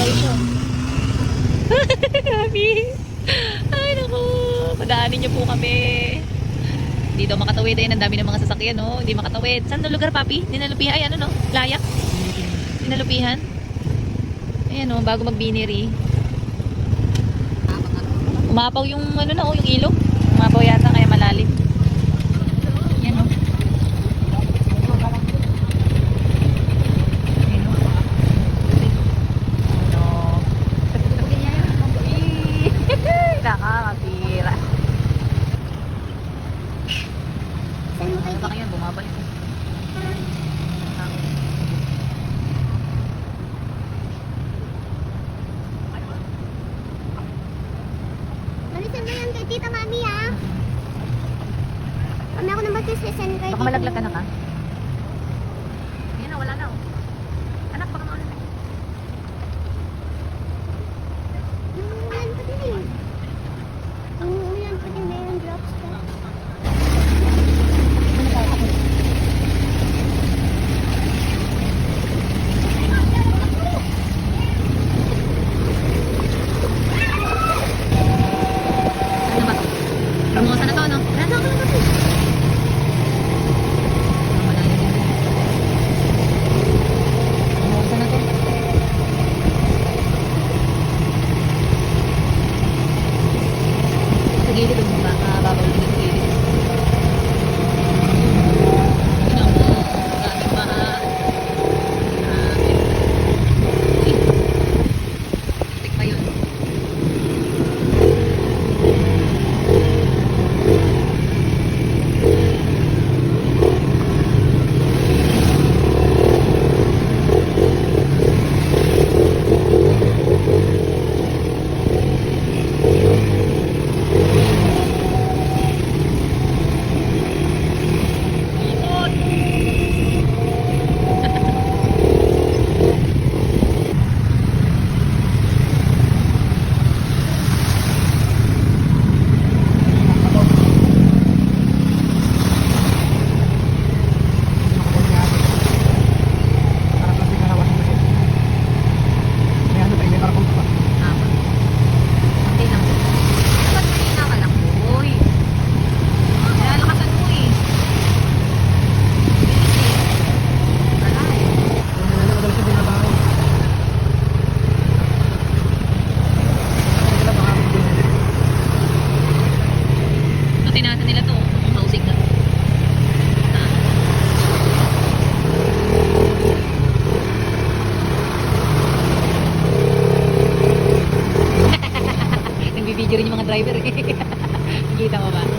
ito. Grabe. Ay, naku. Padaanin niyo po kami. Hindi daw makatawid. Ayan, ang dami ng mga sasakyan, no? Hindi makatawid. Saan na lugar, papi? Dinalupihan. Ay, ano, no? Layak. Dinalupihan. Ayan, no? Bago magbiniri. Umapaw yung, ano na, oh, yung ilog. Umapaw yata, kaya malalim. Ayan, no? Nakakapira. Ano ba kaya? Bumabalik. Nalisan mo yan kay Tita Mami, ha? Kami ako naman sisend kay Baka malaglag ka na ka. Yan na, wala na, oh. Anak, baka maulan na. Umuulan pa din eh. Umuulan pa din, mayroong drops ka. Ano ba to? Ramosa na to, no? Nasa ako na to. Ramosa na to. Sa gilid, babaw din sa gilid. Yun ang galing baha. Tik pa yun. Tinasa nila to, yung housing na to. Nagbibideo rin yung mga driver eh. Kita mo ba?